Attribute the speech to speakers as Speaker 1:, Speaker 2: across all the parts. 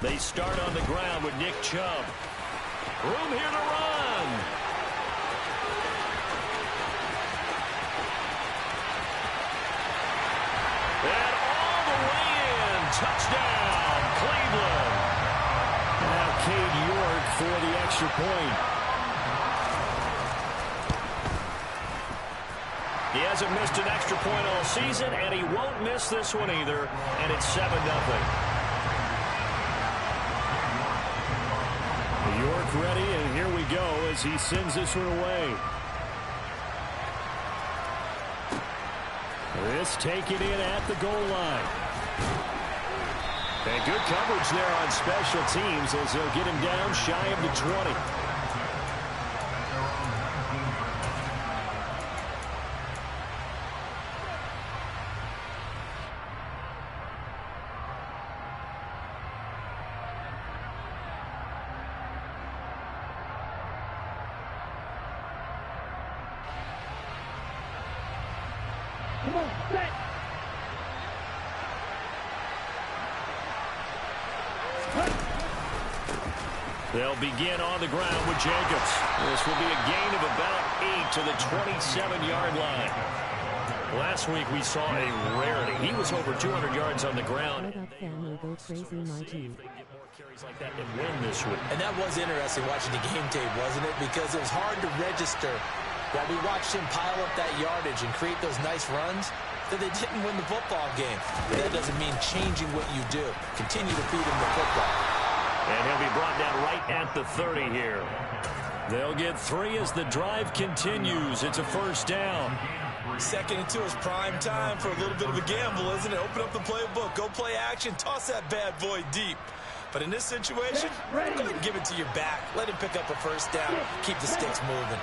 Speaker 1: They start on the ground with Nick Chubb. Room here to run. And all the way in. Touchdown, Cleveland. Now Cade York for the extra point. He hasn't missed an extra point all season, and he won't miss this one either. And it's 7-0. York ready, and here we go as he sends this one away. This taken in at the goal line. And good coverage there on special teams as they'll get him down shy of the 20. They'll begin on the ground with Jacobs. This will be a gain of about 8 to the 27-yard line. Last week we saw a rarity. He was over 200 yards on the ground.
Speaker 2: Family go crazy, my G.
Speaker 1: Like that and win this week.
Speaker 3: And that was interesting watching the game tape, wasn't it? Because it was hard to register while we watched him pile up that yardage and create those nice runs that they didn't win the football game. But that doesn't mean changing what you do. Continue to feed him the football.
Speaker 1: And he'll be brought down right at the 30 here. They'll get 3 as the drive continues. It's a first down.
Speaker 3: Second and 2 is prime time for a little bit of a gamble, isn't it? Open up the playbook, go play action, toss that bad boy deep. But in this situation, go ahead and give it to your back. Let him pick up a first down. Keep the sticks moving.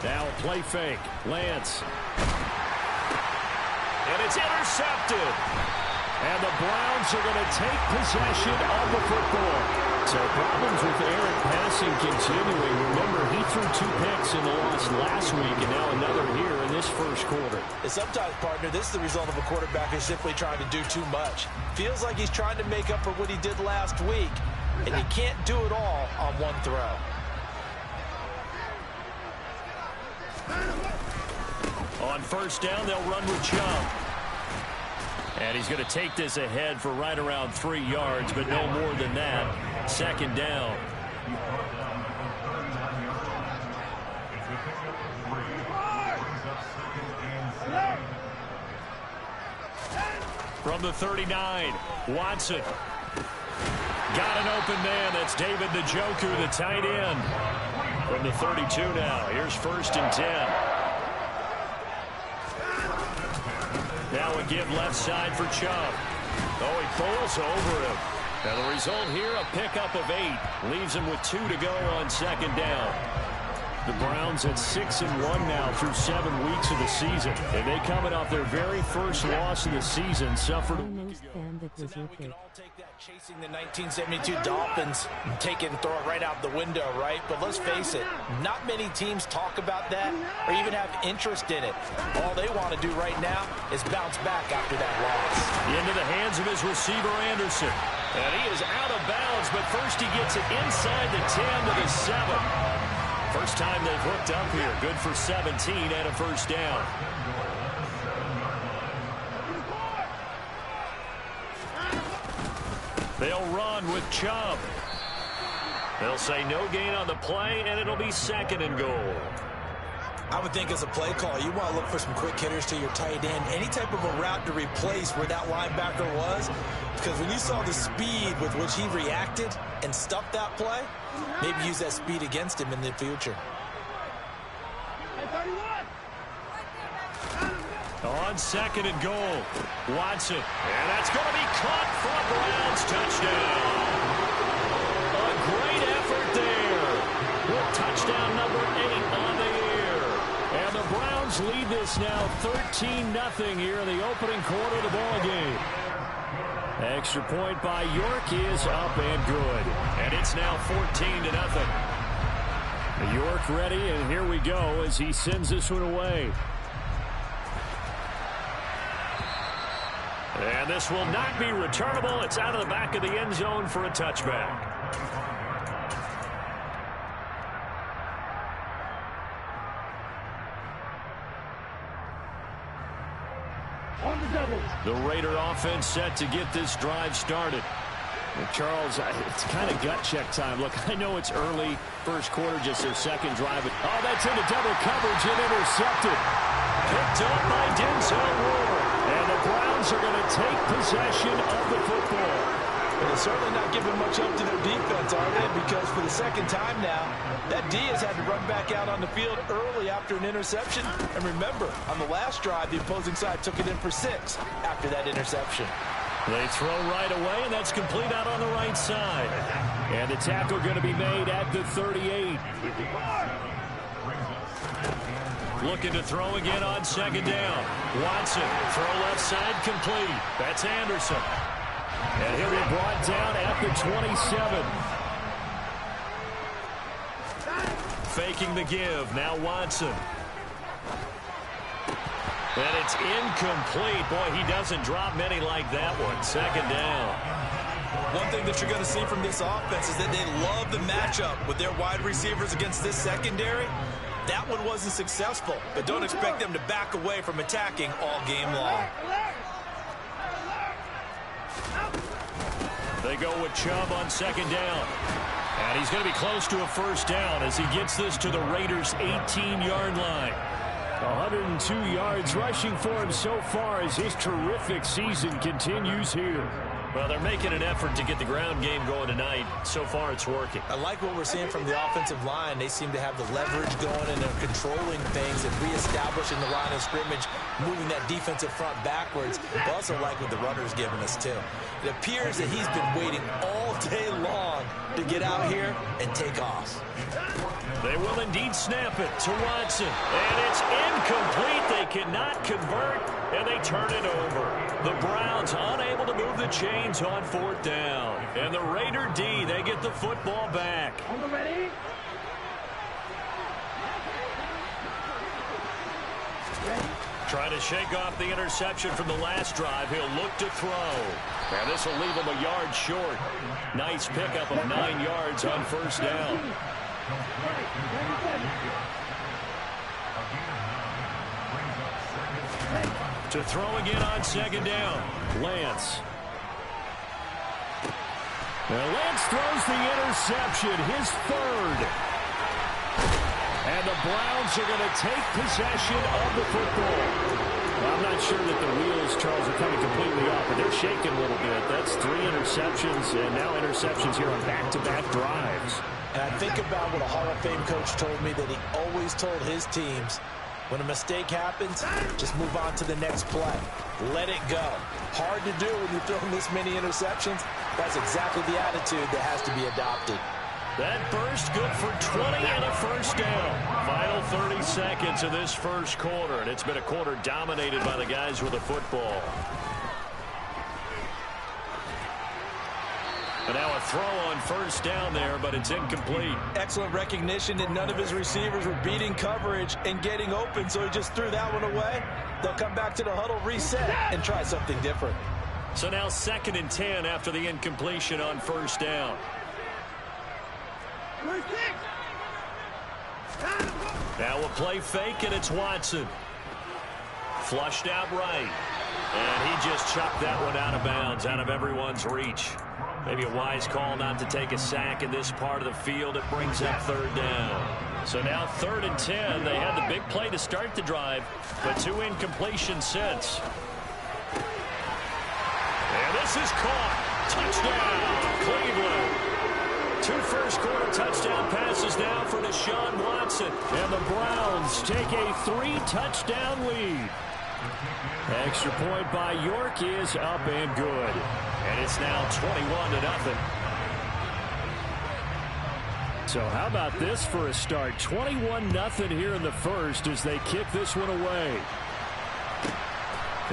Speaker 1: Now a play fake. Lance. And it's intercepted. And the Browns are going to take possession of the football. So problems with Eric passing continuing. Remember, he threw 2 picks in the loss last week, and now another here in this first quarter.
Speaker 3: And sometimes, partner, this is the result of a quarterback who's simply trying to do too much. Feels like he's trying to make up for what he did last week, and you can't do it all on one throw.
Speaker 1: On first down, they'll run with Chubb. And he's going to take this ahead for right around 3 yards, but no more than that. Second down. From the 39, Watson. Got an open man. That's David Njoku, the tight end. From the 32 now. Here's first and 10. Now a give left side for Chubb. Oh, he falls over him. Now the result here, a pickup of 8. Leaves him with 2 to go on second down. The Browns at 6-1 now through 7 weeks of the season. And they coming off their very first loss of the season. Suffered.
Speaker 3: So now we can all take that chasing the 1972 Dolphins and take it and throw it right out the window, right? But let's face it, not many teams talk about that or even have interest in it. All they want to do right now is bounce back after that loss.
Speaker 1: Into the hands of his receiver, Anderson. And he is out of bounds, but first he gets it inside the 10 to the 7. First time they've hooked up here. Good for 17 and a first down. They'll run with Chubb. They'll say no gain on the play, and it'll be second and goal.
Speaker 3: I would think as a play call, you want to look for some quick hitters to your tight end. Any type of a route to replace where that linebacker was. Because when you saw the speed with which he reacted and stuffed that play, maybe use that speed against him in the future.
Speaker 1: On second and goal, Watson. And that's going to be caught for a Browns touchdown. A great effort there. With touchdown number 8 on the year. And the Browns lead this now 13-0 here in the opening quarter of the ball game. Extra point by York is up and good. And it's now 14-0. York ready, and here we go as he sends this one away. And this will not be returnable. It's out of the back of the end zone for a touchback. The Raider offense set to get this drive started. Well, Charles, it's kind of gut check time. Look, I know it's early, first quarter, just their second drive. Oh, that's into double coverage and intercepted. Picked up by Denzel Ward. And the Browns are going to take possession of the football.
Speaker 3: Well, they're certainly not giving much up to their defense, are they? Because for the second time now, that D has had to run back out on the field early after an interception. And remember, on the last drive, the opposing side took it in for 6 after that interception.
Speaker 1: They throw right away, and that's complete out on the right side. And the tackle going to be made at the 38. Looking to throw again on second down. Watson, throw left side, complete. That's Anderson. And he'll be brought down at the 27. Faking the give. Now Watson. And it's incomplete. Boy, he doesn't drop many like that one. Second down.
Speaker 3: One thing that you're going to see from this offense is that they love the matchup with their wide receivers against this secondary. That one wasn't successful, but don't expect them to back away from attacking all game long.
Speaker 1: They go with Chubb on second down. And he's going to be close to a first down as he gets this to the Raiders' 18-yard line. 102 yards rushing for him so far as his terrific season continues here. Well, they're making an effort to get the ground game going tonight. So far, it's working.
Speaker 3: I like what we're seeing from the offensive line. They seem to have the leverage going, and they're controlling things and reestablishing the line of scrimmage, moving that defensive front backwards. I also like what the runner's giving us, too. It appears that he's been waiting all day long to get out here and take off.
Speaker 1: They will indeed snap it to Watson. And it's incomplete. They cannot convert, and they turn it over. The Browns unable to move the chains on fourth down. And the Raider D, they get the football back. Trying to shake off the interception from the last drive. He'll look to throw. And this will leave him a yard short. Nice pickup of 9 yards on first down. To throw again on second down. Lance. Now Lance throws the interception, his third. And the Browns are going to take possession of the football. Well, I'm not sure that the wheels, Charles, are coming completely off, but they're shaking a little bit. That's 3 interceptions, and now interceptions here on back-to-back drives.
Speaker 3: And I think about what a Hall of Fame coach told me that he always told his teams, when a mistake happens, just move on to the next play. Let it go. Hard to do when you're throwing this many interceptions. That's exactly the attitude that has to be adopted.
Speaker 1: That burst good for 20 and a first down. Final 30 seconds of this first quarter, and it's been a quarter dominated by the guys with the football. And now a throw on first down there, but it's incomplete.
Speaker 3: Excellent recognition that none of his receivers were beating coverage and getting open, so he just threw that one away. They'll come back to the huddle, reset, and try something different.
Speaker 1: So now 2nd and 10 after the incompletion on first down. Now we'll play fake, and it's Watson. Flushed out right. And he just chucked that one out of bounds, out of everyone's reach. Maybe a wise call not to take a sack in this part of the field. It brings up 3rd down. So now 3rd and 10. They had the big play to start the drive, but 2 incompletions since. And this is caught. Touchdown, Cleveland. 2 first-quarter touchdown passes now for Shawn Watson. And the Browns take a 3-touchdown lead. Extra point by York is up and good. And it's now 21-0. So how about this for a start? 21-0 here in the first as they kick this one away.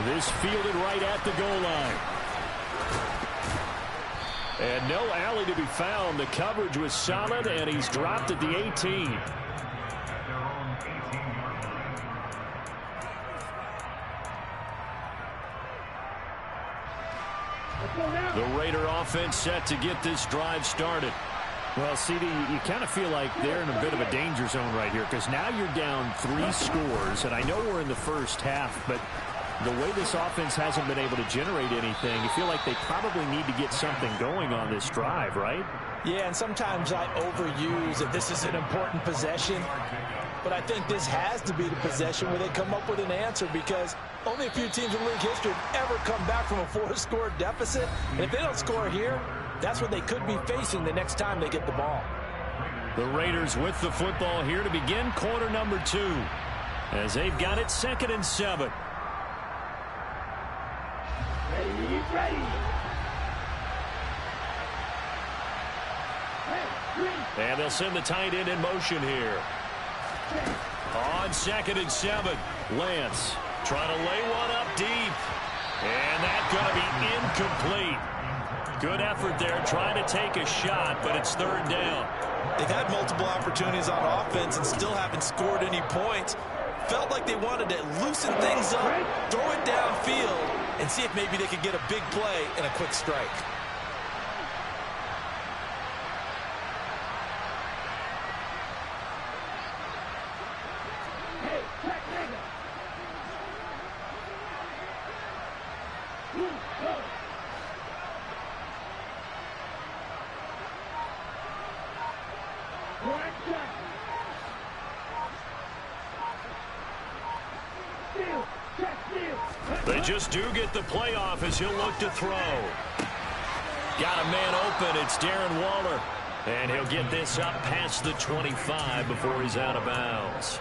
Speaker 1: This fielded right at the goal line. And no alley to be found. The coverage was solid, and he's dropped at the 18. The Raider offense set to get this drive started.
Speaker 4: Well, CD, you kind of feel like they're in a bit of a danger zone right here because now you're down 3 scores, and I know we're in the first half, but the way this offense hasn't been able to generate anything, you feel like they probably need to get something going on this drive, right?
Speaker 3: Yeah, and sometimes I overuse if this is an important possession, but I think this has to be the possession where they come up with an answer because only a few teams in league history have ever come back from a 4-score deficit, and if they don't score here, that's what they could be facing the next time they get the ball.
Speaker 1: The Raiders with the football here to begin quarter number 2 as they've got it 2nd and 7.
Speaker 5: Ready.
Speaker 1: And they'll send the tight end in motion here. On 2nd and 7, Lance trying to lay one up deep. And that's going to be incomplete. Good effort there, trying to take a shot, but it's 3rd down.
Speaker 3: They've had multiple opportunities on offense and still haven't scored any points. Felt like they wanted to loosen things up, throw it downfield, and see if maybe they could get a big play and a quick strike.
Speaker 1: They just do get the playoff as he'll look to throw. Got a man open. It's Darren Waller. And he'll get this up past the 25 before he's out of bounds.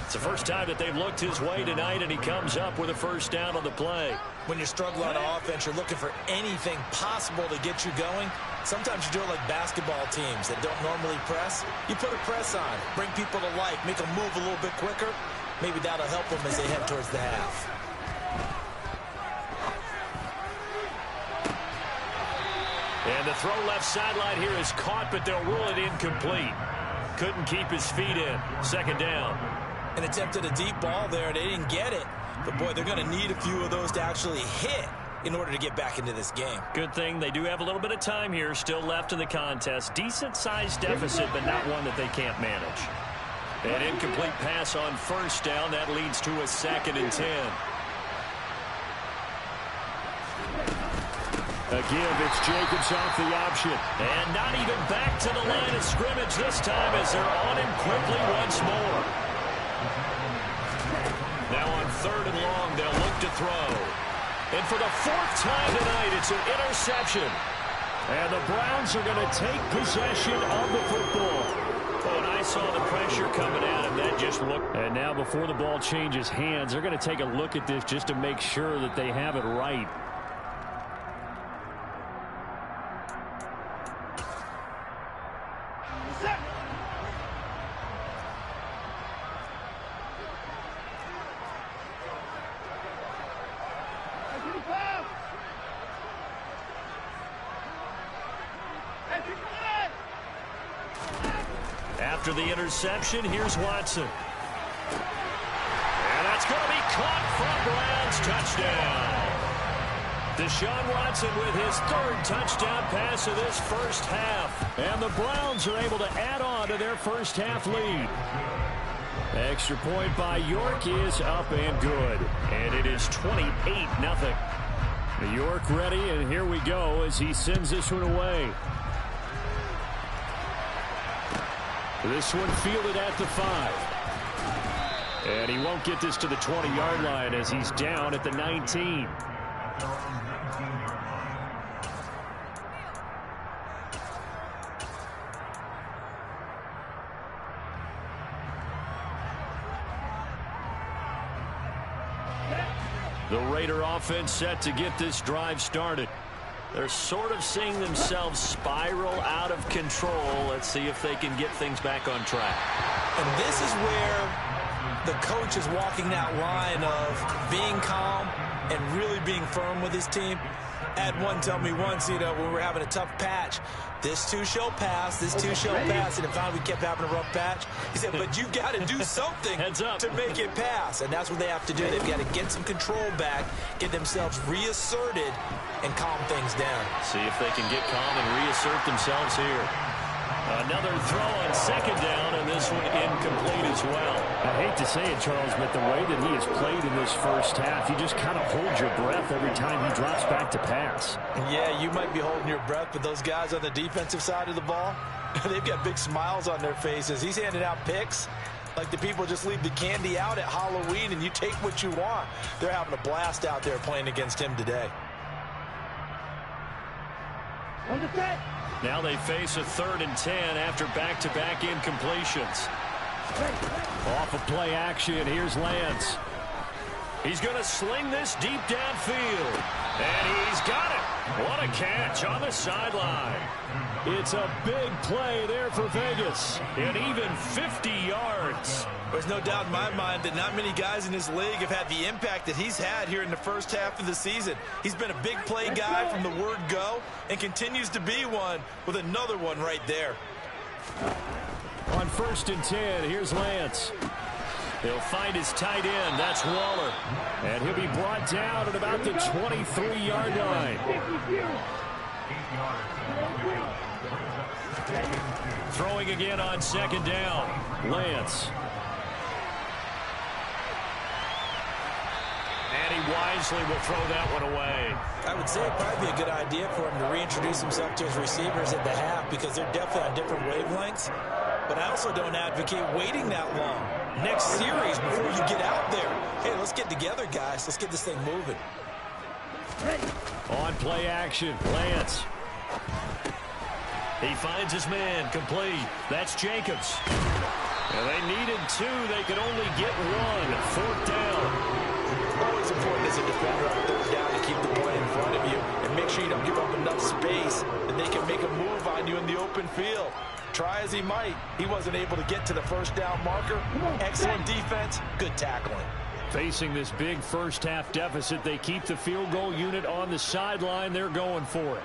Speaker 1: It's the first time that they've looked his way tonight, and he comes up with a first down on the play.
Speaker 3: When you're struggling on offense, you're looking for anything possible to get you going. Sometimes you do it like basketball teams that don't normally press. You put a press on, bring people to life, make them move a little bit quicker. Maybe that'll help them as they head towards the half.
Speaker 1: And the throw left sideline here is caught, but they'll rule it incomplete. Couldn't keep his feet in. 2nd down.
Speaker 3: And attempted a deep ball there. They didn't get it. But, boy, they're going to need a few of those to actually hit in order to get back into this game.
Speaker 1: Good thing they do have a little bit of time here still left in the contest. Decent-sized deficit, but not one that they can't manage. An incomplete pass on 1st down. That leads to a 2nd and 10. A give, it's Jacobs off the option. And not even back to the line of scrimmage this time as they're on him quickly once more. Now on 3rd and long, they'll look to throw. And for the 4th time tonight, it's an interception. And the Browns are going to take possession of the football. Oh, and I saw the pressure coming at him. That just looked.
Speaker 4: And now before the ball changes hands, they're going to take a look at this just to make sure that they have it right.
Speaker 1: After the interception, here's Watson. And that's going to be caught for a Browns touchdown. Deshaun Watson with his 3rd touchdown pass of this first half. And the Browns are able to add on to their first half lead. Extra point by York is up and good. And it is 28-0. York ready, and here we go as he sends this one away. This one fielded at the 5. And he won't get this to the 20-yard line as he's down at the 19. The Raider offense set to get this drive started. They're sort of seeing themselves spiral out of control. Let's see if they can get things back on track.
Speaker 3: And this is where the coach is walking that line of being calm and really being firm with his team. Had one tell me once, when we were having a tough patch, this too shall pass, this too shall pass. And if finally we kept having a rough patch, he said, but you've got to do something to make it pass. And that's what they have to do. They've got to get some control back, get themselves reasserted, and calm things down.
Speaker 1: See if they can get calm and reassert themselves here. Another throw on second down, and this one incomplete as well.
Speaker 4: I hate to say it, Charles, but the way that he has played in this first half, you just kind of hold your breath every time he drops back to pass.
Speaker 3: Yeah, you might be holding your breath, but those guys on the defensive side of the ball, they've got big smiles on their faces. He's handing out picks like the people just leave the candy out at Halloween, and you take what you want. They're having a blast out there playing against him today.
Speaker 5: On the set.
Speaker 1: Now they face a 3rd and 10 after back-to-back incompletions.
Speaker 4: Off of play action, here's Lance.
Speaker 1: He's going to sling this deep downfield. And he's got it. What a catch on the sideline.
Speaker 4: It's a big play there for Vegas.
Speaker 1: And even 50 yards.
Speaker 3: There's no doubt in my mind that not many guys in this league have had the impact that he's had here in the first half of the season. He's been a big play guy from the word go and continues to be one with another one right there.
Speaker 4: On 1st and 10, here's Lance.
Speaker 1: He'll find his tight end. That's Waller.
Speaker 4: And he'll be brought down at about the 23-yard line.
Speaker 1: Throwing again on 2nd down.
Speaker 4: Lance.
Speaker 1: And he wisely will throw that one away.
Speaker 3: I would say it'd probably be a good idea for him to reintroduce himself to his receivers at the half because they're definitely on different wavelengths. But I also don't advocate waiting that long. Next series before you get out there. Hey, let's get together, guys. Let's get this thing moving.
Speaker 4: On play action, Lance.
Speaker 1: He finds his man, complete. That's Jacobs. And they needed 2. They could only get 1. 4th down.
Speaker 3: Always important as a defender on 3rd down to keep the play in front of you and make sure you don't give up enough space that they can make a move on you in the open field. Try as he might, he wasn't able to get to the 1st down marker. Excellent defense, good tackling.
Speaker 4: Facing this big first half deficit, they keep the field goal unit on the sideline. They're going for it.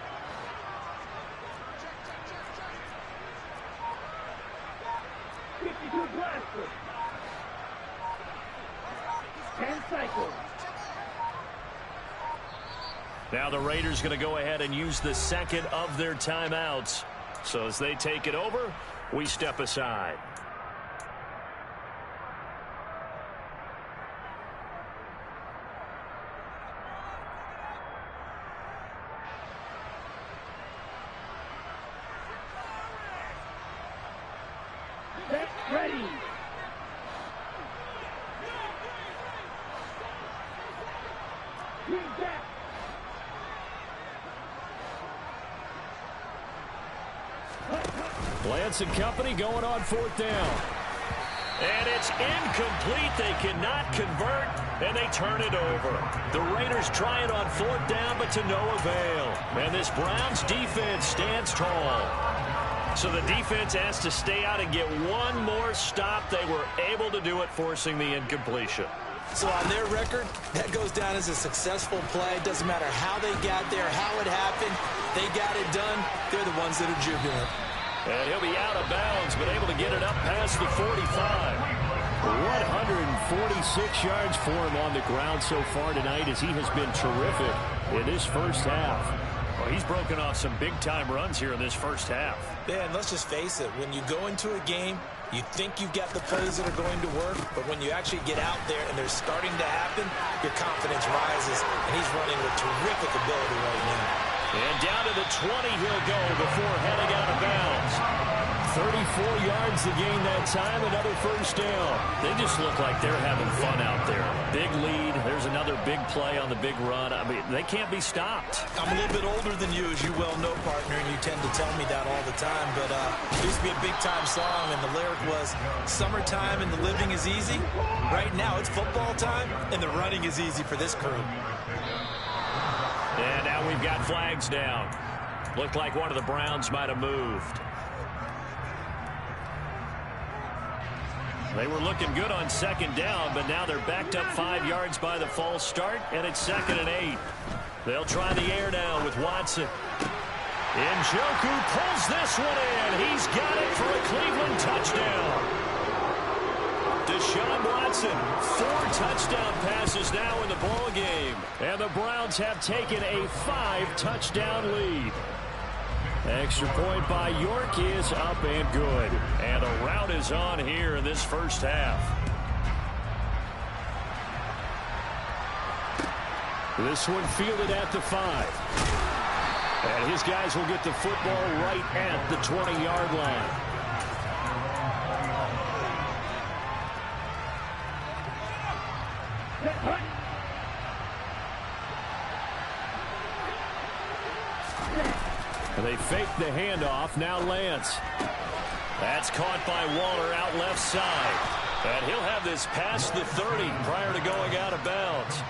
Speaker 1: Now the Raiders going to go ahead and use the 2nd of their timeouts. So as they take it over, we step aside.
Speaker 5: Get ready.
Speaker 4: Lance and company going on 4th down.
Speaker 1: And it's incomplete. They cannot convert, and they turn it over. The Raiders try it on 4th down, but to no avail. And this Browns defense stands tall. So the defense has to stay out and get one more stop. They were able to do it, forcing the incompletion.
Speaker 3: So on their record, that goes down as a successful play. Doesn't matter how they got there, how it happened. They got it done. They're the ones that are jubilant.
Speaker 1: And he'll be out of bounds, but able to get it up past the 45.
Speaker 4: 146 yards for him on the ground so far tonight as he has been terrific in this first half.
Speaker 1: Well, he's broken off some big-time runs here in this first half.
Speaker 3: Yeah, and let's just face it. When you go into a game, you think you've got the plays that are going to work, but when you actually get out there and they're starting to happen, your confidence rises, and he's running with terrific ability right now.
Speaker 1: And down to the 20 he'll go before heading out of bounds.
Speaker 4: 34 yards to gain that time, another first down.
Speaker 1: They just look like they're having fun out there. Big lead. There's another big play on the big run. I mean, they can't be stopped.
Speaker 3: I'm a little bit older than you, as you well know, partner, and you tend to tell me that all the time. But it used to be a big-time song, and the lyric was, summertime and the living is easy. Right now, it's football time, and the running is easy for this crew.
Speaker 1: And now we've got flags down. Looked like one of the Browns might have moved. They were looking good on second down, but now they're backed up 5 yards by the false start, and it's 2nd and 8. They'll try the air now with Watson. Njoku pulls this one in. He's got it for a Cleveland touchdown. Deshaun Watson, 4 touchdown passes now in the ball game. And the Browns have taken a 5-touchdown lead. Extra point by York is up and good. And a rout is on here in this first half. This one fielded at the 5. And his guys will get the football right at the 20-yard line. And they fake the handoff. Now Lance. That's caught by Waller out left side. And he'll have this past the 30 prior to going out of bounds.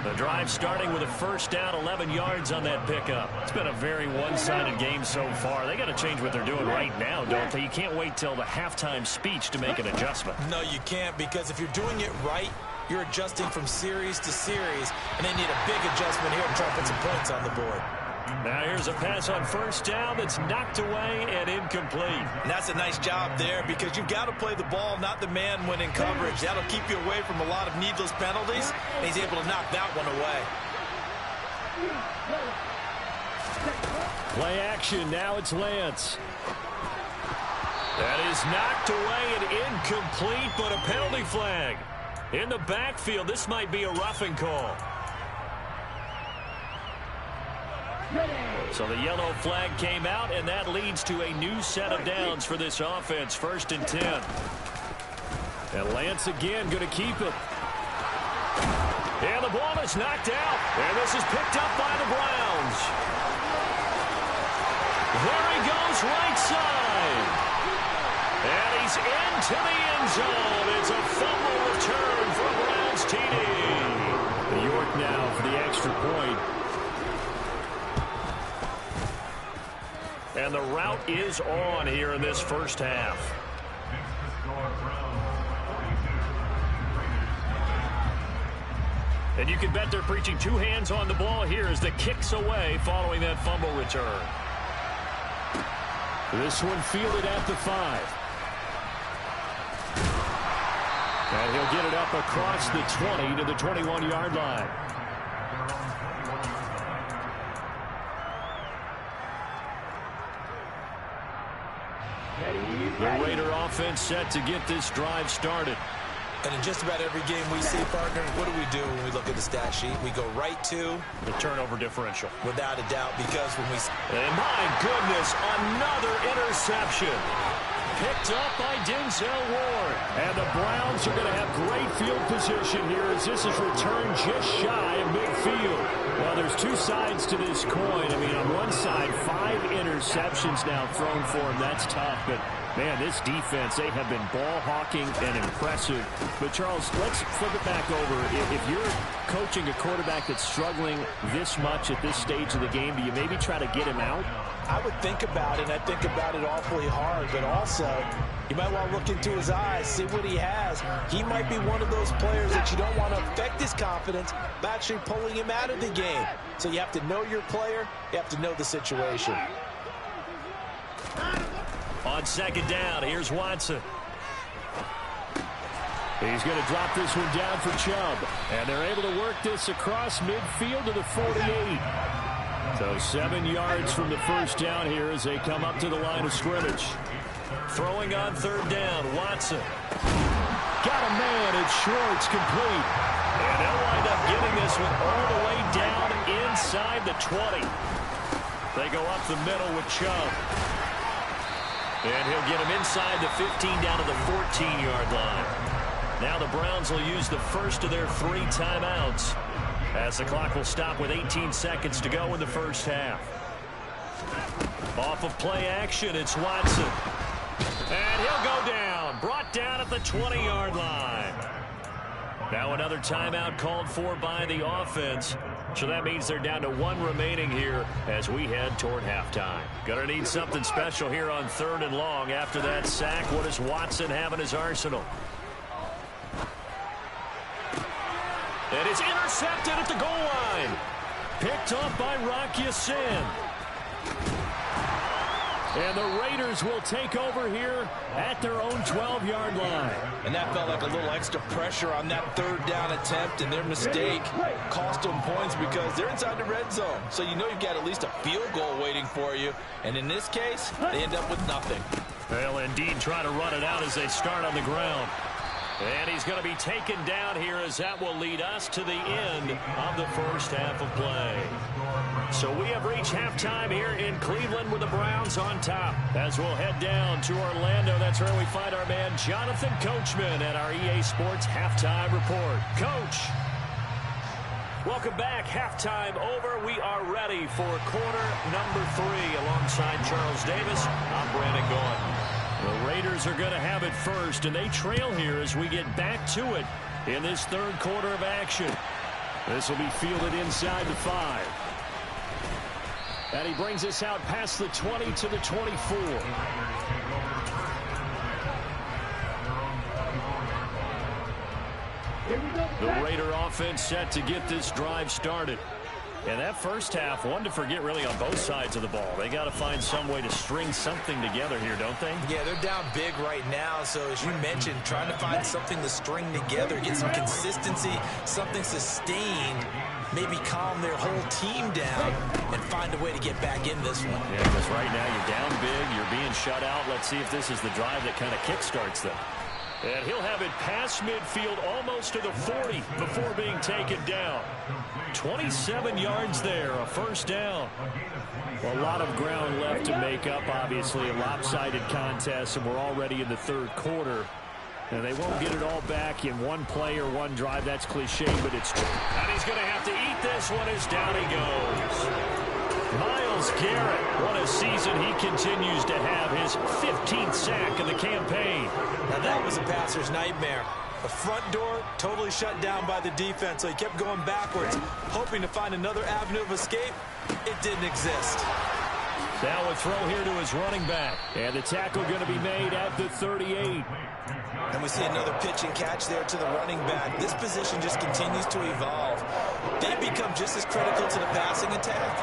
Speaker 1: The drive starting with a first down, 11 yards on that pickup. It's been a very one-sided game so far. They got to change what they're doing right now, don't they? You can't wait till the halftime speech to make an adjustment.
Speaker 3: No, you can't, because if you're doing it right, you're adjusting from series to series, and they need a big adjustment here to try to put some points on the board.
Speaker 1: Now here's a pass on first down that's knocked away and incomplete.
Speaker 3: And that's a nice job there, because you've got to play the ball, not the man when in coverage. That'll keep you away from a lot of needless penalties, and he's able to knock that one away.
Speaker 1: Play action. Now it's Lance. That is knocked away and incomplete, but a penalty flag. In the backfield, this might be a roughing call. So the yellow flag came out, and that leads to a new set of downs for this offense. 1st and 10. And Lance again going to keep it. And the ball is knocked out. And this is picked up by the Browns. There he goes right side. And he's into the end zone. It's a fumble return for a Browns TD. York now for the extra point. And the rout is on here in this first half. And you can bet they're preaching 2 hands on the ball here as the kick's away following that fumble return. This one fielded at the 5. And he'll get it up across the 20 to the 21-yard line. The Raider offense set to get this drive started.
Speaker 3: And in just about every game we see, partner, what do when we look at the stat sheet? We go right to
Speaker 1: the turnover differential.
Speaker 3: Without a doubt, because when we...
Speaker 1: And my goodness, another interception. Picked up by Denzel Ward. And the Browns are going to have great field position here as this is returned just shy of midfield. Well, there's 2 sides to this coin. I mean, on one side, 5 interceptions now thrown for him. That's tough, but man, this defense, they have been ball hawking and impressive. But, Charles, let's flip it back over. If you're coaching a quarterback that's struggling this much at this stage of the game, do you maybe try to get him out?
Speaker 3: I would think about it, and I think about it awfully hard. But also, you might want to look into his eyes, see what he has. He might be one of those players that you don't want to affect his confidence by actually pulling him out of the game. So you have to know your player. You have to know the situation.
Speaker 1: On 2nd down, here's Watson. He's going to drop this one down for Chubb. And they're able to work this across midfield to the 48. So 7 yards from the first down here as they come up to the line of scrimmage. Throwing on 3rd down, Watson. Got a man, it's Schwartz, complete. And they'll wind up getting this one all the way down inside the 20. They go up the middle with Chubb. And he'll get him inside the 15 down to the 14-yard line. Now the Browns will use the first of their 3 timeouts as the clock will stop with 18 seconds to go in the first half. Off of play action, it's Watson. And he'll go down, brought down at the 20-yard line. Now another timeout called for by the offense. So that means they're down to 1 remaining here as we head toward halftime. Gonna need something special here on 3rd and long. After that sack, what does Watson have in his arsenal? And it's intercepted at the goal line. Picked off by Rocky Sin. And the Raiders will take over here at their own 12-yard line.
Speaker 3: And that felt like a little extra pressure on that third down attempt, and their mistake cost them points because they're inside the red zone. So you know you've got at least a field goal waiting for you. And in this case, they end up with nothing.
Speaker 1: They'll indeed try to run it out as they start on the ground. And he's going to be taken down here as that will lead us to the end of the first half of play. So we have reached halftime here in Cleveland with the Browns on top. As we'll head down to Orlando, that's where we find our man Jonathan Coachman at our EA Sports Halftime Report. Coach, welcome back. Halftime over. We are ready for quarter number 3 alongside Charles Davis. I'm Brandon Gaudin. The Raiders are going to have it first, and they trail here as we get back to it in this third quarter of action. This will be fielded inside the 5. And he brings us out past the 20 to the 24. The Raider offense set to get this drive started. And that first half, one to forget really on both sides of the ball. They got to find some way to string something together here, don't they?
Speaker 3: Yeah, they're down big right now. So as you mentioned, trying to find something to string together, get some consistency, something sustained, maybe calm their whole team down and find a way to get back in this one.
Speaker 1: Yeah, because right now you're down big, you're being shut out. Let's see if this is the drive that kind of kickstarts them. And he'll have it past midfield almost to the 40 before being taken down. 27 yards there, a first down. Well, a lot of ground left to make up, obviously, a lopsided contest, and we're already in the third quarter. And they won't get it all back in one play or one drive. That's cliche, but it's true. And he's going to have to eat this one as down he goes. Myles Garrett, what a season he continues to have, his 15th sack of the campaign.
Speaker 3: Now that was a passer's nightmare. The front door totally shut down by the defense, so he kept going backwards, hoping to find another avenue of escape. It didn't exist.
Speaker 1: Now a throw here to his running back. And the tackle going to be made at the 38.
Speaker 3: And we see another pitch and catch there to the running back. This position just continues to evolve. They become just as critical to the passing attack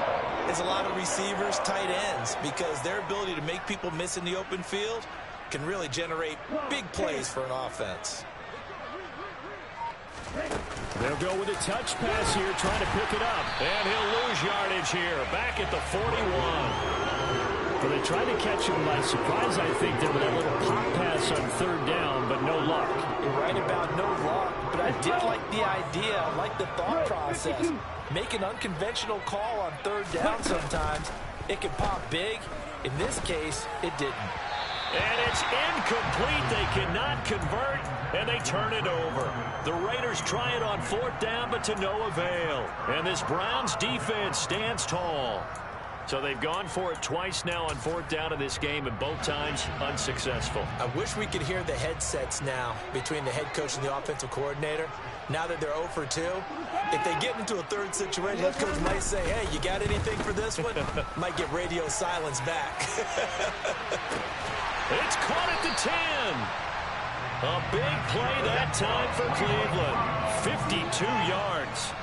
Speaker 3: as a lot of receivers, tight ends, because their ability to make people miss in the open field can really generate big plays for an offense.
Speaker 1: They'll go with a touch pass here, trying to pick it up. And he'll lose yardage here, back at the 41. But they tried to catch him by surprise, I think, there with that little pop pass on third down, but no luck.
Speaker 3: You're right about no luck, but I did like the idea. I like the thought process. Make an unconventional call on third down sometimes. It can pop big. In this case, it didn't.
Speaker 1: And it's incomplete. They cannot convert, and they turn it over. The Raiders try it on fourth down, but to no avail. And this Browns defense stands tall. So they've gone for it twice now on fourth down in this game, and both times unsuccessful.
Speaker 3: I wish we could hear the headsets now between the head coach and the offensive coordinator. Now that they're 0 for 2, if they get into a third situation, head coach might say, hey, you got anything for this one? Might get radio silence back.
Speaker 1: It's caught at the 10. A big play that time for Cleveland. 52 yards.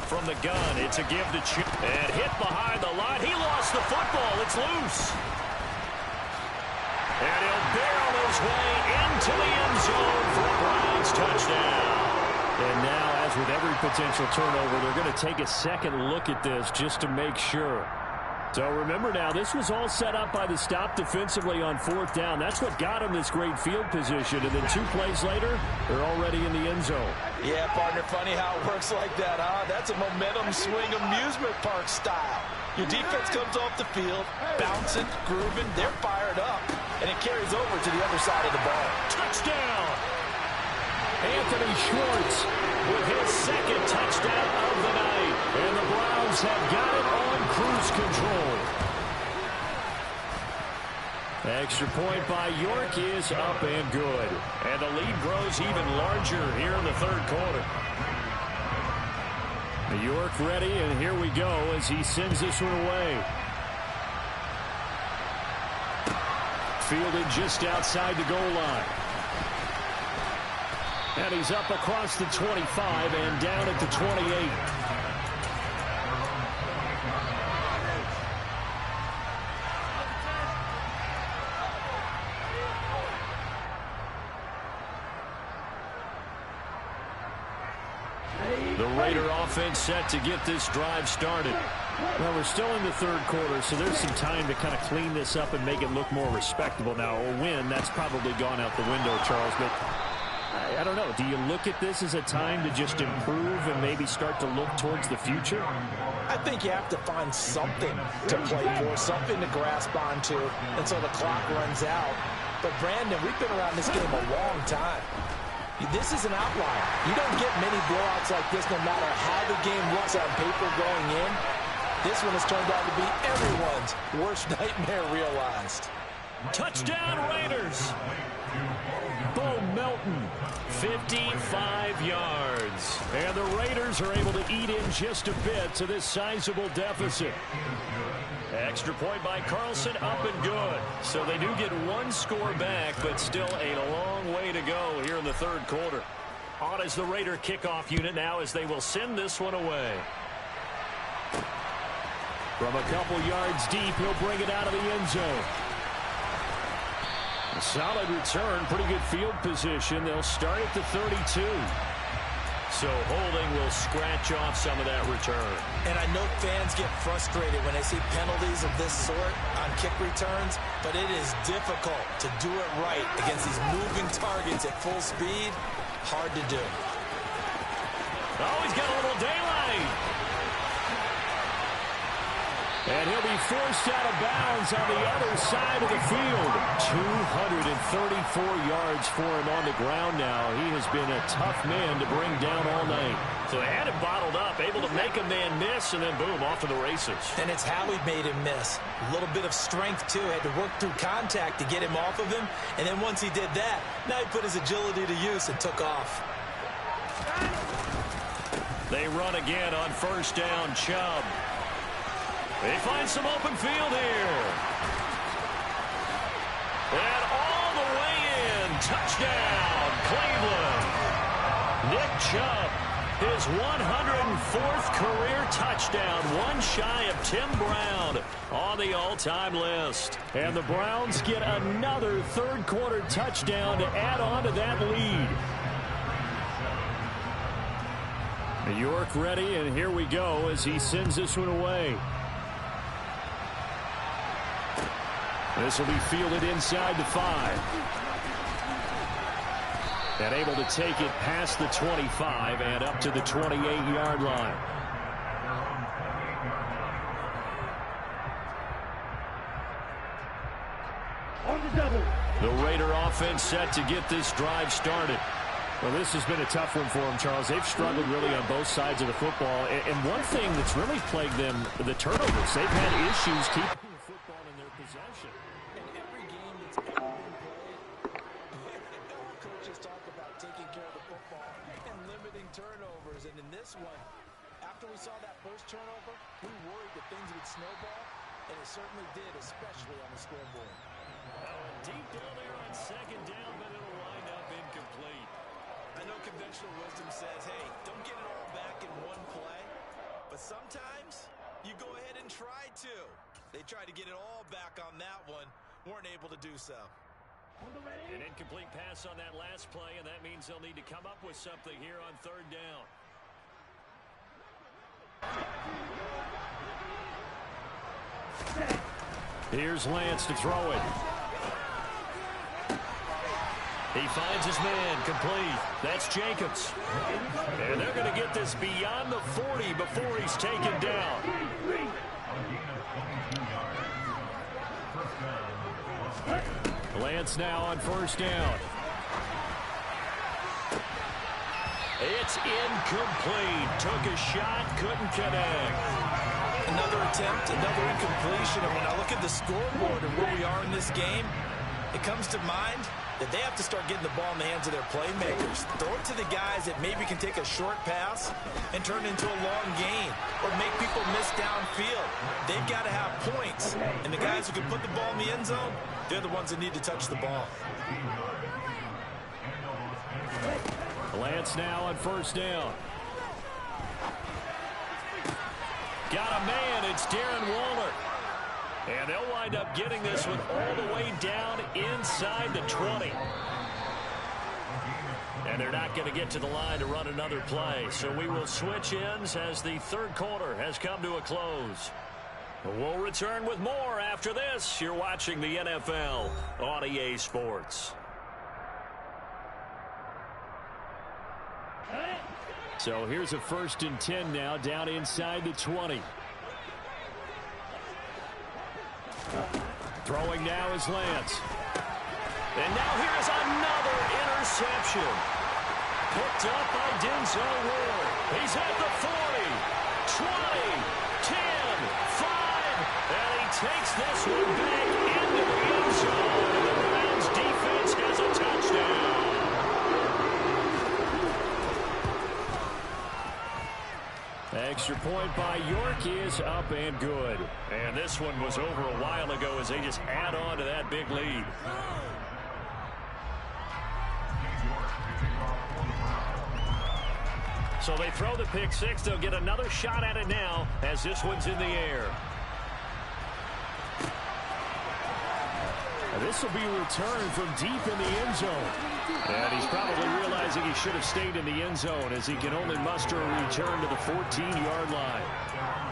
Speaker 1: From the gun, it's a give to Chip. And hit behind the line. He lost the football. It's loose. And he'll barrel his way into the end zone for a Browns touchdown. And now, as with every potential turnover, they're going to take a second look at this just to make sure. So remember now, this was all set up by the stop defensively on fourth down. That's what got him this great field position. And then 2 plays later, they're already in the end zone.
Speaker 3: Yeah, partner, funny how it works like that, huh? That's a momentum swing amusement park style. Your defense comes off the field, bouncing, grooving, they're fired up, and it carries over to the other side of the ball.
Speaker 1: Touchdown! Anthony Schwartz with his second touchdown of the night. And the Browns have got it on cruise control. Extra point by York is up and good. And the lead grows even larger here in the third quarter. York ready, and here we go as he sends this one away. Fielded just outside the goal line.
Speaker 4: And he's up across the 25 and down at the 28. The Raider offense set to get this drive started. Well, we're still in the third quarter, so there's some time to kind of clean this up and make it look more respectable. Now, a win, that's probably gone out the window, Charles, but I don't know. Do you look at this as a time to just improve and maybe start to look towards the future?
Speaker 3: I think you have to find something to play for, something to grasp onto until the clock runs out. But, Brandon, we've been around this game a long time. This is an outlier. You don't get many blowouts like this no matter how the game looks on paper going in. This one has turned out to be everyone's worst nightmare realized.
Speaker 1: Touchdown, Raiders.
Speaker 4: Bo Melton, 55 yards. And the Raiders are able to eat in just a bit to this sizable deficit.
Speaker 1: Extra point by Carlson, up and good. So they do get one score back, but still a long way to go here in the third quarter. On is the Raider kickoff unit now as they will send this one away.
Speaker 4: From a couple yards deep, he'll bring it out of the end zone. A solid return, pretty good field position. They'll start at the 32.
Speaker 1: So holding will scratch off some of that return.
Speaker 3: And I know fans get frustrated when they see penalties of this sort on kick returns, but it is difficult to do it right against these moving targets at full speed. Hard to do.
Speaker 1: Oh, he's got a little daylight.
Speaker 4: And he'll be forced out of bounds on the other side of the field. 234 yards for him on the ground now. He has been a tough man to bring down all night.
Speaker 1: So they had him bottled up, able to make a man miss, and then boom, off to the races.
Speaker 3: And it's how he made him miss. A little bit of strength, too. Had to work through contact to get him off of him. And then once he did that, now he put his agility to use and took off.
Speaker 1: They run again on first down, Chubb. They find some open field here. And all the way in. Touchdown, Cleveland. Nick Chubb, his 104th career touchdown. One shy of Tim Brown on the all-time list.
Speaker 4: And the Browns get another third-quarter touchdown to add on to that lead. York ready, and here we go as he sends this one away. This will be fielded inside the 5. And able to take it past the 25 and up to the 28-yard line.
Speaker 5: On the double.
Speaker 4: The Raider offense set to get this drive started. Well, this has been a tough one for them, Charles. They've struggled really on both sides of the football. And one thing that's really plagued them, the turnovers. They've had issues keeping the football in their possession.
Speaker 3: In every game that's ever been played, coaches talk about taking care of the football and limiting turnovers. And in this one, after we saw that first turnover, we worried that things would snowball, and it certainly did, especially on the scoreboard.
Speaker 1: Deep ball there on second down, but it'll wind up incomplete.
Speaker 3: I know conventional wisdom says, hey, don't get it all back in one play. But sometimes you go ahead and try to. They tried to get it all back on that one. Weren't able to do so.
Speaker 1: An incomplete pass on that last play, and that means they'll need to come up with something here on third down.
Speaker 4: Here's Lance to throw it.
Speaker 1: He finds his man, complete. That's Jacobs. And they're going to get this beyond the 40 before he's taken down.
Speaker 4: Lance now on first down.
Speaker 1: It's incomplete. Took a shot, couldn't connect.
Speaker 3: Another attempt, another incompletion. And when I look at the scoreboard and where we are in this game, it comes to mind that they have to start getting the ball in the hands of their playmakers. Throw it to the guys that maybe can take a short pass and turn it into a long gain or make people miss downfield. They've got to have points. And the guys who can put the ball in the end zone, they're the ones that need to touch the ball.
Speaker 4: Lance now on first down. Got a man. It's Darren Waller. And they'll wind up getting this one all the way down inside the 20. And they're not going to get to the line to run another play. So we will switch ends as the third quarter has come to a close. We'll return with more after this. You're watching the NFL on EA Sports. So here's a 1st and 10 now down inside the 20. Throwing now is Lance. And now here's another interception. Picked up by Denzel Ward. He's at the 40, 20, 10, 5, and he takes this one back into the end zone. And the Browns defense has a touchdown. Extra point by York is up and good. And this one was over a while ago as they just add on to that big lead. So they throw the pick six. They'll get another shot at it now as this one's in the air. And this will be a return from deep in the end zone. And he's probably realizing he should have stayed in the end zone as he can only muster a return to the 14-yard line.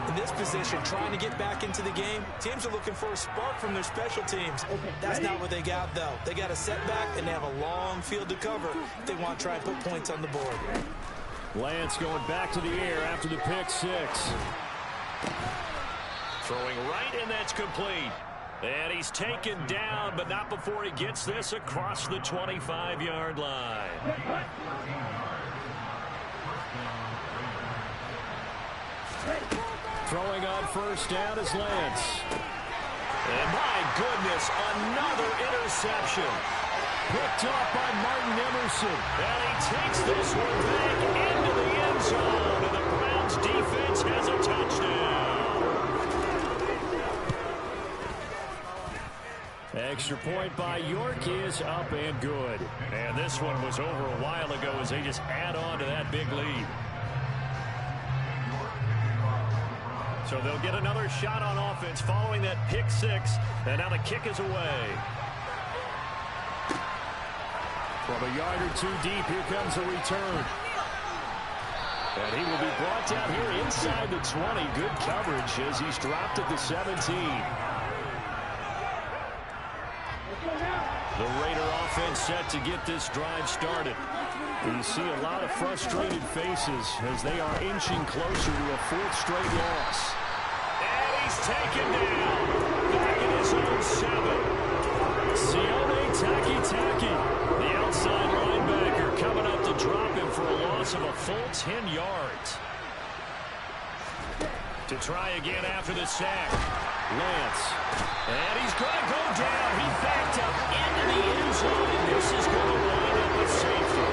Speaker 3: In this position, trying to get back into the game, teams are looking for a spark from their special teams. That's not what they got, though. They got a setback, and they have a long field to cover if they want to try and put points on the board.
Speaker 4: Lance going back to the air after the pick six. Throwing right, and that's complete. And he's taken down, but not before he gets this across the 25-yard line. Throwing on first down is Lance. And my goodness, another interception. Picked up by Martin Emerson. And he takes this one back into the end zone. And the Browns defense has a touchdown. Extra point by York is up and good. And this one was over a while ago as they just add on to that big lead. So they'll get another shot on offense following that pick six. And now the kick is away. From a yard or two deep, here comes a return. And he will be brought down here inside the 20. Good coverage as he's dropped at the 17. The Raider offense set to get this drive started. You see a lot of frustrated faces as they are inching closer to a 4th straight loss. And he's taken down. Back in his own 7. Sione Takitaki, the outside linebacker, coming up to drop him for a loss of a full 10 yards. To try again after the sack. Lance. And he's going to go down. He backed up into the end zone, and this is going to wind up with safety.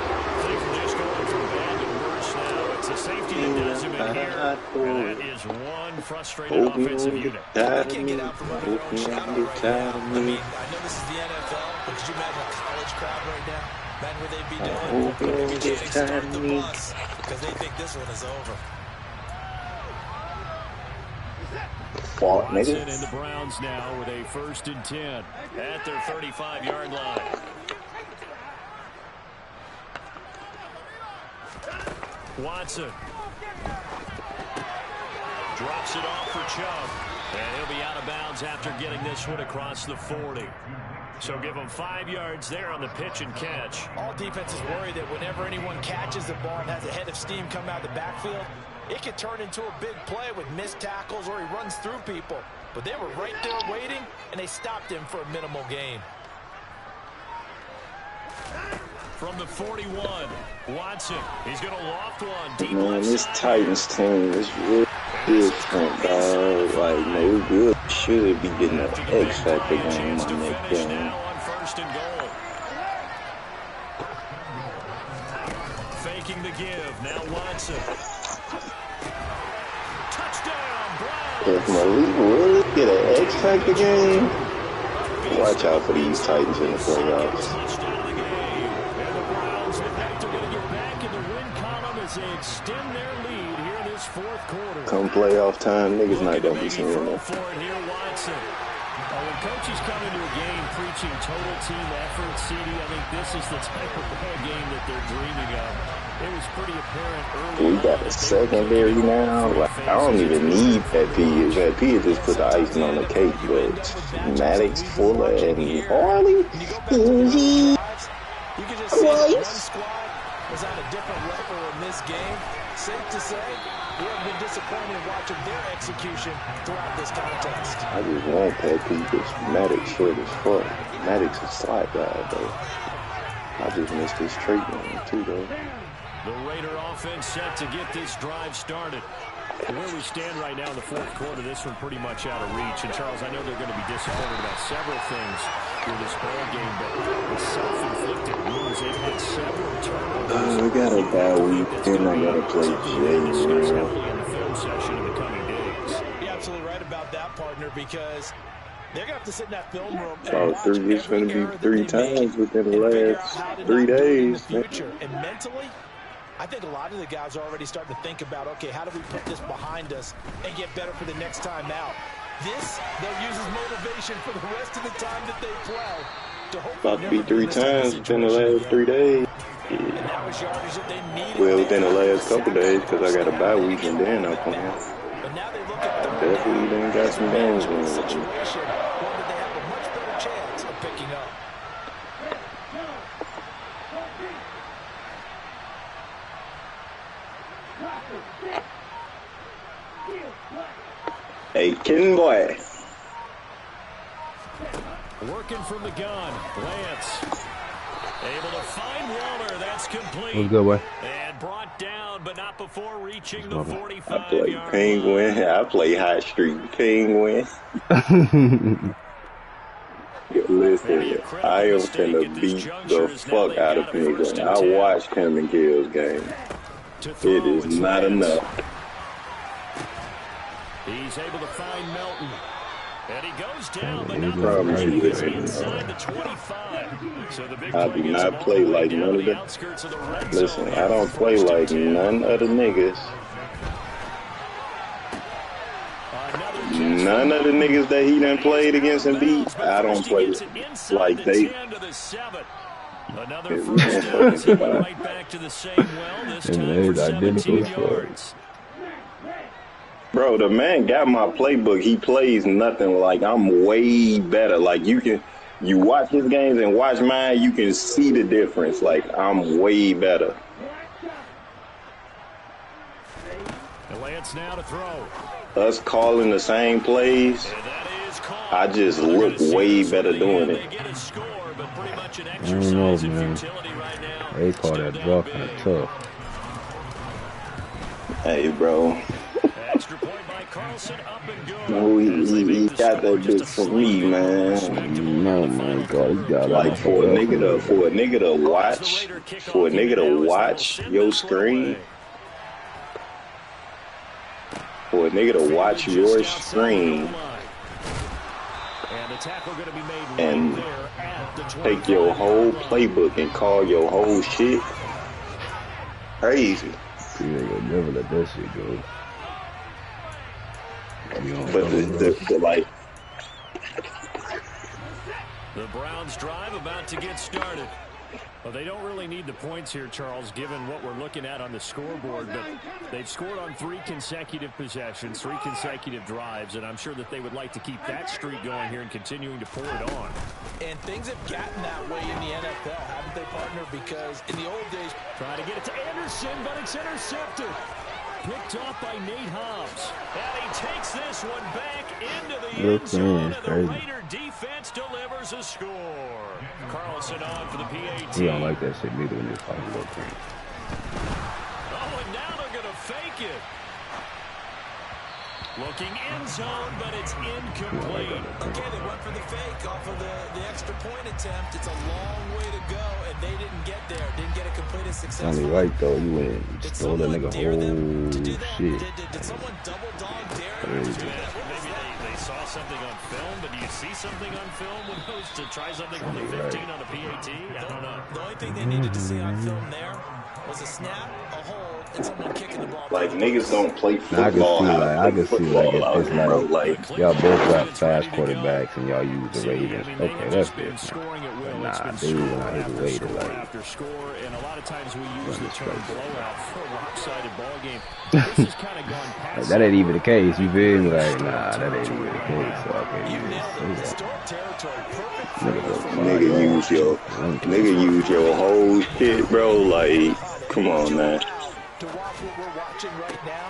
Speaker 4: Things are just going from bad to worse now. It's a safety that does him in here. And that is one frustrated offensive unit.
Speaker 3: They can't get out from under their own shadow right now. I mean, I know this is the NFL, but could you imagine a college crowd right now? Imagine what they'd be doing. Maybe chanting "Start the bus" because they think this one is over.
Speaker 4: Watson and the Browns now with a 1st and 10 at their 35-yard line. Watson drops it off for Chubb, and he'll be out of bounds after getting this one across the 40. So give him 5 yards there on the pitch and catch.
Speaker 3: All defenses worry that whenever anyone catches the ball and has a head of steam come out of the backfield, it could turn into a big play with missed tackles or he runs through people. But they were right there waiting, and they stopped him for a minimal gain.
Speaker 4: From the 41, Watson. He's going to loft one. Deep
Speaker 6: Man, this Titans team is really different, dog. Like, no good. Should be getting an X factor game on that game.
Speaker 4: Now on 1st and goal. Faking the give. Now Watson. Touchdown, Browns.
Speaker 6: If Malik really get an X factor game, watch out for these Titans in the playoffs.
Speaker 4: Touchdown of the game. And the Browns look like they're going to get back in
Speaker 1: fourth quarter.
Speaker 6: Come playoff time, niggas not gonna be seeing that.
Speaker 4: When coaches come into a game preaching total team effort, CD, I think this is the type of ball game that they're dreaming of. It was pretty apparent early.
Speaker 6: We got a secondary now. Like, I don't even need Pat P. Pat P just put the icing on the cake, but Maddox, Fuller, and Harley.
Speaker 3: You could just see that one squad was on a different level in this game. Safe to say, we have been disappointed watching their execution throughout this contest.
Speaker 6: I just want Pat P. Because Maddox short as fuck. Maddox is slide guy, though. I just missed his treatment, too, though.
Speaker 1: The Raider offense set to get this drive started.
Speaker 4: Where we stand right now in the fourth quarter, this one pretty much out of reach. And, Charles, I know they're going to be disappointed about several things in this ball game, but the self-inflicted wounds, they've had several turnovers.
Speaker 6: I got a bad week, and I got to play Jay.
Speaker 4: In the film session in the coming days.
Speaker 3: You're absolutely right about that, partner, because they're going to have to sit in that film room and
Speaker 6: It's going to be 3 times within the last 3 days.
Speaker 3: And mentally, I think a lot of the guys are already starting to think about, okay, how do we put this behind us and get better for the next time out? This, they'll use as motivation for the rest of the time that they play.
Speaker 6: About to be 3 times within the last 3 days. Well, within the last couple days, because I got a bye week and then I'm playing. Definitely done got some games going. Hey, kitten boy.
Speaker 1: Working from the gun. Lance. Able to find Waller. That's complete.
Speaker 7: What's good, boy?
Speaker 1: And brought down, but not before reaching the 45-yard
Speaker 6: I play Penguin. I play Hot Street Penguin. Listen, I am finna beat the fuck out of Penguin. I watched him in Gill's game. It is not enough.
Speaker 1: He's able to find Melton. And he goes down, but
Speaker 6: not inside
Speaker 1: the 25. So the big
Speaker 6: I do not play like none of the. Listen, I don't play like none of the niggas. None of the niggas that he done played against and beat, I don't play like they.
Speaker 1: Another first down, right back to the same well. This time for 17 yards.
Speaker 6: Bro, the man got my playbook. He plays nothing like I'm way better. Like you watch his games and watch mine, you can see the difference. Like I'm way better.
Speaker 1: Lance now to throw.
Speaker 6: Us calling the same plays, I just look way better doing it.
Speaker 7: I don't know, man. They call that draw kind of tough.
Speaker 6: Hey, bro.
Speaker 1: Extra point by Carlson, up and good.
Speaker 6: No, he got that bitch for me, man.
Speaker 7: Oh my God, he got
Speaker 6: like for a nigga to watch your screen. For a nigga to watch your screen and take your whole playbook and call your whole shit crazy.
Speaker 7: You ain't gonna never let that shit go.
Speaker 6: But the like.
Speaker 1: The Browns drive about to get started.
Speaker 4: Well, they don't really need the points here, Charles, given what we're looking at on the scoreboard. But they've scored on 3 consecutive possessions, 3 consecutive drives, and I'm sure that they would like to keep that streak going here and continuing to pour it on.
Speaker 3: And things have gotten that way in the NFL, haven't they, partner? Because in the old days,
Speaker 1: trying to get it to Anderson, but it's intercepted. Picked off by Nate Hobbs. And he takes this one back into the end zone, and the Raider defense delivers a score. Carlson on for the PAT.
Speaker 7: We don't like that shit neither when you're talking about things.
Speaker 1: Oh, and now they're going to fake it. Looking end zone, but it's incomplete.
Speaker 3: Okay, they went for the fake off of the extra point attempt. It's a long way to go, and they didn't get there. Didn't get it completed successfully.
Speaker 7: Only right, though. You went and stole that nigga whole shit.
Speaker 3: Did someone double dog dare
Speaker 1: them to do that? Maybe they saw something on film, but do you see something on film when it goes to try something on the 15 on a PAT? I don't know.
Speaker 3: The only thing they needed to see on film there was a snap, a hold,
Speaker 6: Like niggas don't play football.
Speaker 7: I can see like if it's
Speaker 6: bro.
Speaker 7: like y'all both got fast quarterbacks and y'all use the Ravens. Okay, that's different. But nah, dude, when I hear the Raiders, like,
Speaker 4: and a lot of times we use the term blowout for a lopsided ball game. This has kind of gone past
Speaker 7: like, that ain't even the case. You feel me? Like, nah, that ain't even the case. So I can't even say that.
Speaker 6: Nigga use your whole shit, bro. Like, come on, man.
Speaker 3: To watch what we're watching right now.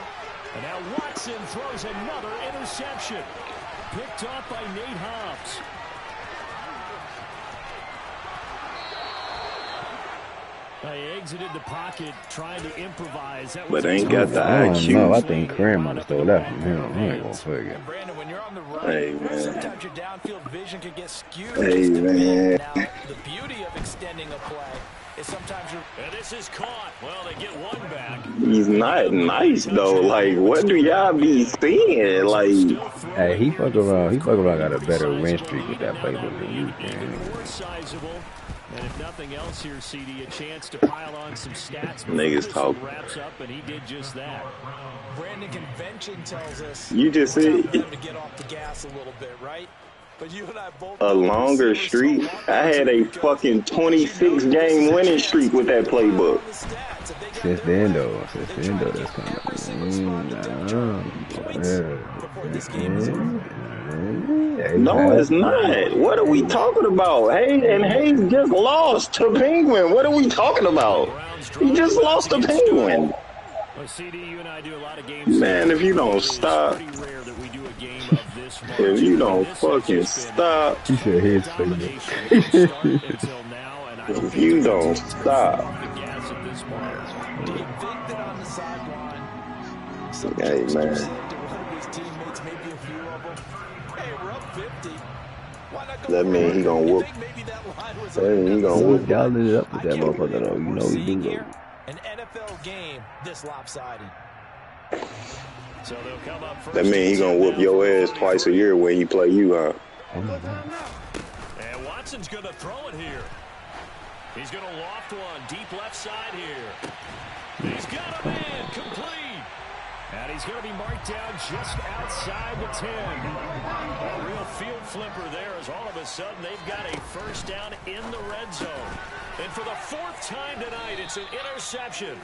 Speaker 1: And now Watson throws another interception. Picked off by Nate Hobbs. They exited the pocket trying to improvise. That
Speaker 6: but ain't got the IQ.
Speaker 7: No, I think Cram might have stole that from him. I ain't gonna figure.
Speaker 3: Brandon, when you're on the run,
Speaker 6: hey, man.
Speaker 3: sometimes your downfield vision can get skewed.
Speaker 6: Hey, man.
Speaker 3: Now, the beauty of extending a play is sometimes you're...
Speaker 1: And this is caught. Well, they get one back.
Speaker 6: He's not nice, though. Like, what do y'all be seeing? Like,
Speaker 7: hey, he fuck around. He fuck around got a better win streak with that playbook than you can.
Speaker 1: More sizable. And if nothing else here, CD, a chance to pile on some stats.
Speaker 6: Niggas talk.
Speaker 1: Wraps up, and he did just that.
Speaker 3: Brandon, convention tells us
Speaker 6: you just said
Speaker 3: to get off the gas a little bit, right? But you and I both
Speaker 6: a longer streak. I had a fucking 26-game winning streak with that playbook.
Speaker 7: Since then, though, that's kind of.
Speaker 6: No, it's not. What are we talking about? Hayes just lost to Penguin. What are we talking about? He just lost to Penguin. Man, if you don't stop. If you don't fucking stop.
Speaker 7: He said his
Speaker 6: If you don't stop. Hey, man. That mean he gonna whoop. That mean he gonna whoop.
Speaker 7: Y'all lit it up with that motherfucker, though. You know he do, though.
Speaker 3: An NFL game this lopsided.
Speaker 1: So they'll come up first.
Speaker 6: That mean he gonna whoop your ass twice a year when he play you, huh?
Speaker 1: And Watson's gonna throw it here. He's gonna loft one deep left side here. He's got a man complete. And he's going to be marked down just outside the 10. A real field flipper there as all of a sudden they've got a first down in the red zone. And for the fourth time tonight, it's an interception.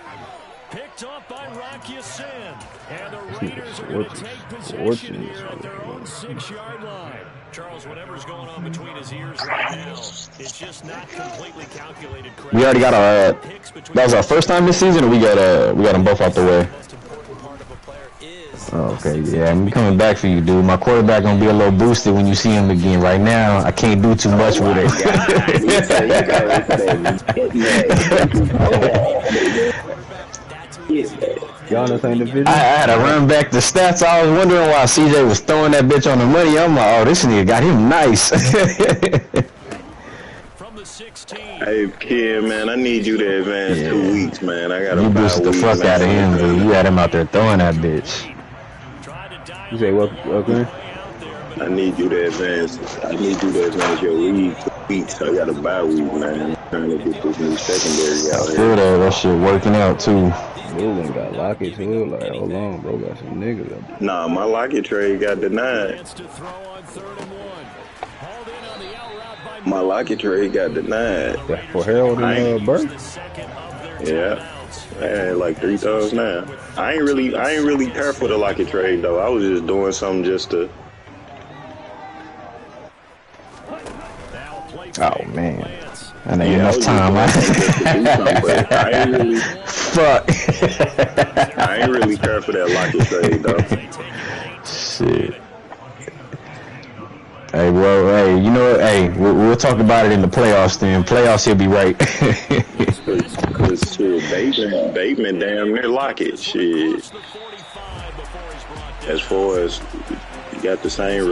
Speaker 1: Picked off by Rocky Sin. And the Raiders are going to take possession here at their own 6-yard line. Charles, whatever's going on between his ears right now, it's just not completely calculated.
Speaker 8: We already got our, that was our first time this season, or we got them both out the way? Oh, okay, yeah, I'm coming back for you, dude. My quarterback gonna be a little boosted when you see him again. Right now, I can't do too much with it.
Speaker 7: Y'all know the video?
Speaker 8: I had to run back the stats. I was wondering why CJ was throwing that bitch on the money. I'm like, oh, this nigga got him nice.
Speaker 6: Hey, kid, man, I need you to advance 2 weeks, man. I gotta.
Speaker 8: You boosted the fuck out of him, dude. You had him out there throwing that bitch.
Speaker 7: You say what, okay?
Speaker 6: I need you to advance. I need you to advance your league 2 weeks. I got a bye week, man. I'm trying to get this new secondary out here.
Speaker 8: That shit working out too.
Speaker 7: Bro got Lockett too. Like, hold on, bro, got some niggas up there.
Speaker 6: Nah, my Lockett trade got denied. My Lockett trade got denied.
Speaker 7: For Harold and Burke?
Speaker 6: Yeah. I had like 3 thumbs now. I ain't really care for the Lockett trade though. I was just doing something just to.
Speaker 8: Oh man, that ain't enough time.
Speaker 6: I ain't really.
Speaker 8: Fuck.
Speaker 6: I ain't really care for that Lockett trade though.
Speaker 8: Shit. Hey, well, hey, you know what? Hey, we'll talk about it in the playoffs then. Playoffs, he'll be right.
Speaker 6: Cause shit, Bateman damn near Lockett. Shit. As far as you got the same